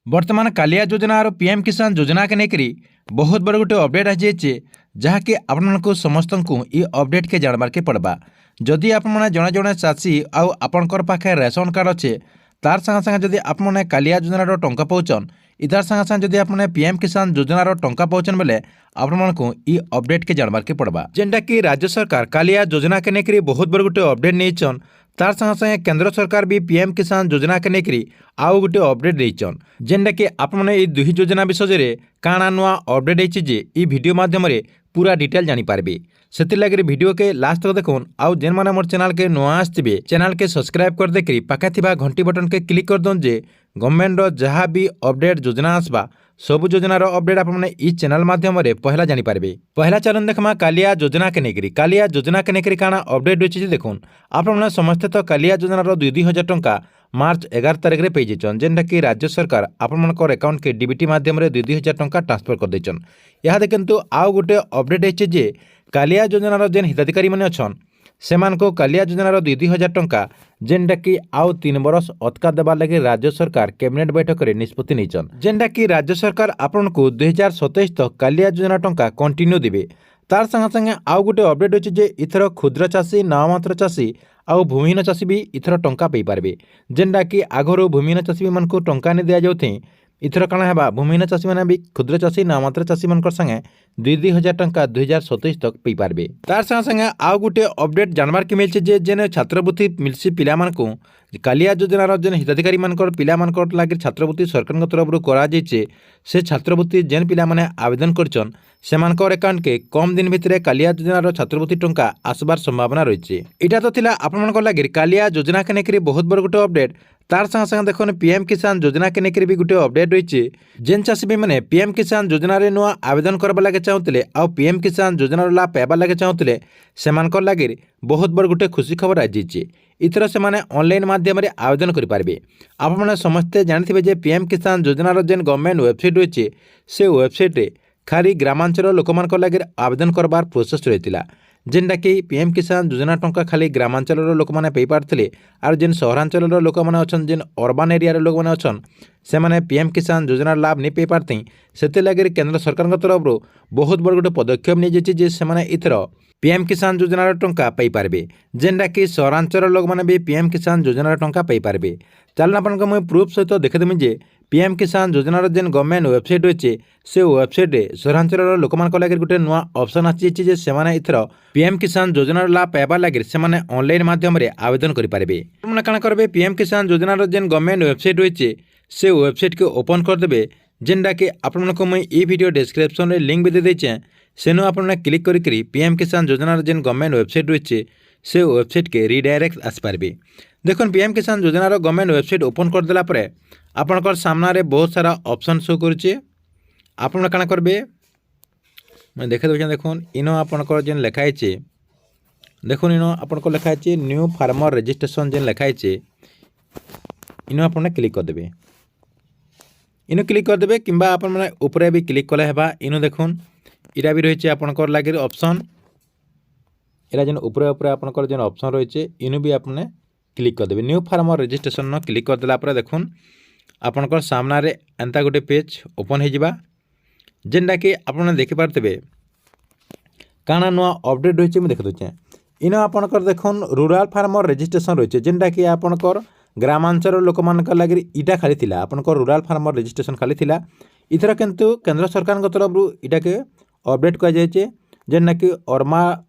वर्तमान कालिया योजना और पीएम किसान योजना के लेकर बहुत बड़ गोटे अपडेट आ जाइए जहाँकि आपको समस्त को ये अपडेट के जानबार के पड़वा। जदि आप जड़े जड़े चाषी आपणकर पाखे रेशन कार्ड अच्छे तार संगे संगे जदि आपने कालिया योजनार टंका पाउछन इतार संगे संगे जदि आपने पीएम किसान योजनार टंका पाउछन बेले आपको ये अपडेट के जानबार के पड़वा। जेनटा कि राज्य सरकार कालिया योजना के लेकर बहुत बड़ गोटे अपडेट नहीं तार संगे संगे केंद्र सरकार भी पीएम किसान योजना के लेकर आउ गोटे अपडेट देचन जेनटा कि आपने ये दुही योजना विषय काଣା नुआ अपडेट होती जे ये वीडियो माध्यम पूरा डिटेल जानीपारे से लगे वीडियो के लास्ट तक देखुन आउ जेन माने मोर चैनल के नुआ आसवे चैनल के सब्सक्राइब कर देकरी पाखे थिबा घंटी बटन के क्लिक कर दौन जे गवर्नमेंट जहाँ भी अपडेट योजना आसबा सब योजनार अपडेट आपने इस चैनल माध्यम पहला जानीपारे। पहला चलन देखमा कालिया योजना के लेकर कालिया योजना के लेकर काଣା अपडेट होती देखुन आपने समस्ते तो कालिया योजनार 2,000 टंका मार्च 11 तारिख में पेचन जेनटा कि राज्य सरकार आपंकर अकाउंट के डीबीटी माध्यम 2,000 टंका ट्रांसफर कर देचन। यहाँ देखु आउ गोटे अपडेट होती जे कालिया योजनार जेन हिताधिकारी मैंने अच्छन सेमानको कालिया योजनार 2,000 टंका जेनटा कि आउ 3 बरस अटका देवार लगे राज्य सरकार कैबिनेट बैठक में निष्पत्ति नहीं जेनटा कि राज्य सरकार आपन को 2027 तक कालिया योजना टंका कंटिन्यू देवे। तार संगे संगे आउ गोटे अपडेट होची जे इथर क्षुद्र चाषी नाममात्र चाषी आउ भूमिहीन चाषी भी इथर टंका पाई पारबे जेनटा कि आगरो भूमिहीन चाषी मान को टंका नहीं दिया जाउथे इथर काଣା हेबा भूमिहीन चाषी मैंने भी क्षुद्र चाषी नाममात्र चाषी मान संगे 2,000 टंका 2027 तक पाई पारबे। तार संगे संगे आउ गोटे अपडेट जानबार के मिलছে जे जेने छात्रवृत्ति मिलसी पिला मानकु कालिया योजनार जेन हिताधिकारी मानकर पिला मानकर लागि छात्रवृत्ति सरकार तरफ करा जाइछे से छात्रवृत्ति जेन पिला माने आवेदन करछन सेमानकर अकाउंट के कम दिन भितर कालिया योजनार छात्रवृत्ति टंका आसबार संभावना रही। इटा तो थिला आपनकर लागि कालिया योजना के लेकर बहुत बड़ गोटे अपडेट। तार संगे संगे देखो पीएम किसान योजना के लेकर भी गोटे अपडेट रही जेन चाषी भी मैंने पीएम किसान योजन नुआ आवेदन करबा लगे चाहूले आ पीएम किसान योजनार लाभ पाइबा लगे चाहूले सेमानकर लागि बहुत बड़ गोटे खुशी खबर आई इथर से माने ऑनलाइन माध्यम आवेदन करेंगे। आपने समस्ते जानते जे पीएम किसान योजनार जेन गवर्नमेंट वेबसाइट रही से वेबसाइट खाली ग्रामांचल लोक मान लगे आवेदन करबार प्रोसेस रही जेनटा कि पीएम किसान योजना टंका खाली ग्रामांचल लोक मैंने पाई पारथिले आर जेन सहरांचल लोक मैंने अच्छन जेन अर्बान एरिया लोक मैंने अच्छन से मैंने पीएम किसान योजनार लाभ नहीं पाई पारथी से लगे केंद्र सरकार तरफ बहुत बड़ गोटे पदक्षेप नहीं जाइए से मैंने इथर पीएम किसान योजनार टंका पाई पारबे जेनटा कि सहरांचल लोक मैंने भी पीएम किसान योजनार टंका पाई पारबे। चलन आपको मुझे प्रूफ सहित देखेदेमी जे पीएम किसान योजनार जेन गवर्नमेंट वेबसाइट रही से वेबसाइट सहरांचल लोक लगे गोटे नुआ ऑप्शन आसी से माने इथर पीएम किसान योजनार लाभ पाइबा लगे से माने ऑनलाइन माध्यम आवेदन करेंगे। काଣା करेंगे पीएम किसान योजनार जेन गवर्नमेंट वेबसाइट रही से वेबसाइट के ओपन करदे जेनटा कि आपको मुझे ये वीडियो डिस्क्रिप्शन में लिंक भी दे देचे सेनु आपने क्लिक करी पीएम किसान योजनार जेन गवर्नमेंट वेबसाइट रही से वेबसाइट के रिडायरेक्ट आसपारे। देखो पीएम किसान योजनार गवर्नमेंट वेबसाइट ओपन करदेला आपणकर सामने बहुत सारा ऑप्शन शो करुचे आपण काଣା करबे मैं देखे दे देखुन इनो आपणकर जेन लिखाई देखुन इनो आपणकर लिखाई न्यू फार्मर रजिस्ट्रेशन जेन लिखाई इनो आपने क्लिक करदे इनो क्लिक करदे कि आपने ऊपर भी क्लिक कले हेबा इनो देखुन इटा भी रही आपणकर लगे ऑप्शन इरा जेन ऊपर ऊपर आपणकर जेन ऑप्शन रही इनो भी आपने क्लिक करदे न्यू फार्मर रजिस्ट्रेशन न क्लिक करदेला देखुन आपणकर सामने एंता गोटे पेज ओपन हो जेनटा कि आपने देखिपारे काଣା नुआ अपडेट रही मुझे देखिदे इन आपणकर देखुन रूराल फार्मर रजिस्ट्रेशन रही जेनटा कि आपणकर ग्रामांचल लोक मान लगे इटा खाली थिला आपणकर रूराल फार्मर रजिस्ट्रेशन खाली थिला इथर किंतु केंद्र सरकार तरफ इटा के अपडेट कर जाइए जेनटा कि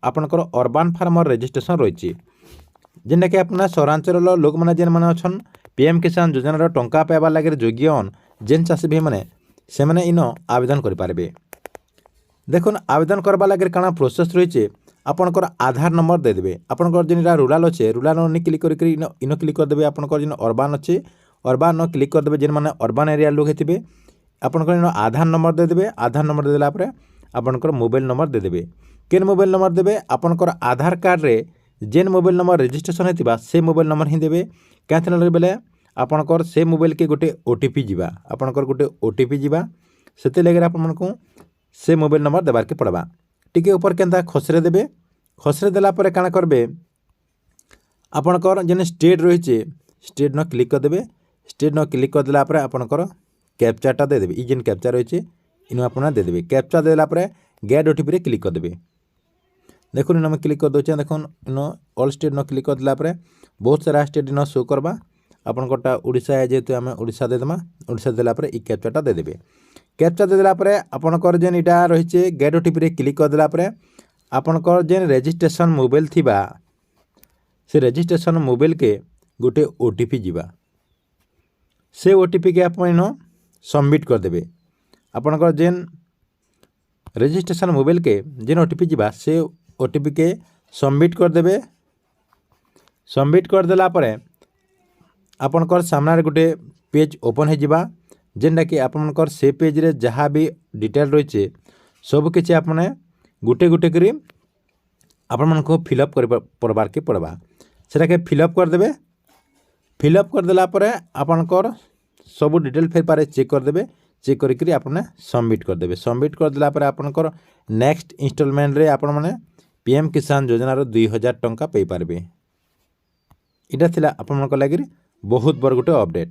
आपणकर अर्बान फार्मर रजिस्ट्रेशन रही जेनटा कि अपना सहरांचल लोक मैंने जेन मैंने अच्छन पीएम किसान योजनार टंका पाइबा लगे योग्यन जेन चाषी भाई मैंने से मैंने इन आवेदन करेंगे। देखुन आवेदन करवा लगे काଣା प्रोसेस रही आपणकर आधार नंबर देदेवे आपणकर जेन रूराल अच्छे रूराल न क्लिक कर इन क्लिक करदे आपणकर जेन अर्बान अच्छे अर्बान न क्लिक करदे जेन मैंने अर्बान एरिया लोक होते आपणकर इन आधार नंबर देदेवे आधार नंबर देदेला आपणकर मोबाइल नंबर देदेवे केन मोबाइल नंबर देवे आपणकर आधार कार्ड रे जेन मोबाइल नंबर रजिस्ट्रेशन होता से मोबाइल नंबर ही देवे क्या बेले आपणकर से मोबाइल के गोटे ओटीपी जीवा आपणकर गोटे ओटीपी जीवा से लगे आपको से मोबाइल नंबर देवार के पड़वा टिके ऊपर केंता खसरे देवे खसरे देला परे काଣା करबे आपणकर जेन स्टेट रही स्टेट न क्लिक करदे स्टेट न क्लिक करदेला आपणकर कैप्चाटा देदेवे ई जेन कैप्चा रही है इनू आप देदेवे कैप्चा देला गेट ओटीपी क्लिक करदे देखो इन क्लिक कर दूचे देखो इन ऑल स्टेट न क्लिक करदेला बहुत सारा स्टेट इन शो करवा आपनटा ओडिशा है जेहेतु आम ओडिशा देदेमा ओडिशा देला ई कैप्चाटा देदेवे कैप्चा देदेला आपनकर जेन इटा रही गेट ओटीपी क्लिक करदेला आपनकर जेन रजिस्ट्रेशन मोबाइल थिबा से रजिस्ट्रेशन मोबाइल के गोटे ओटीपी जीवा से ओटीपी के आप सबमिट करदेवे आपनकर जेन रजिस्ट्रेशन मोबाइल के जेन ओटीपी जीवा से ओटीपी के सबमिट करदेवे सबमिट करदेला आपनकर सामने गोटे पेज ओपन हो जावा जेनटा कि आपनकर से पेज रे जहाँ भी डिटेल रही है सब किसी आपने गोटे गोटे करी आपण को फिलअप करबार के पड़वा सेटा के फिलअप करदेवे फिलअप करदेला आपनकर सब डिटेल फेर पारे चेक करदेवे चेक करी आपने सबमिट करदेवे सबमिट करदेला आपनकर नेक्स्ट इंस्टॉलमेंट रे आपण माने पीएम किसान योजनार 2000 टंका पाई पारबे। इटा थिला आपनकर लागि बहुत बड़ गोटे अपडेट।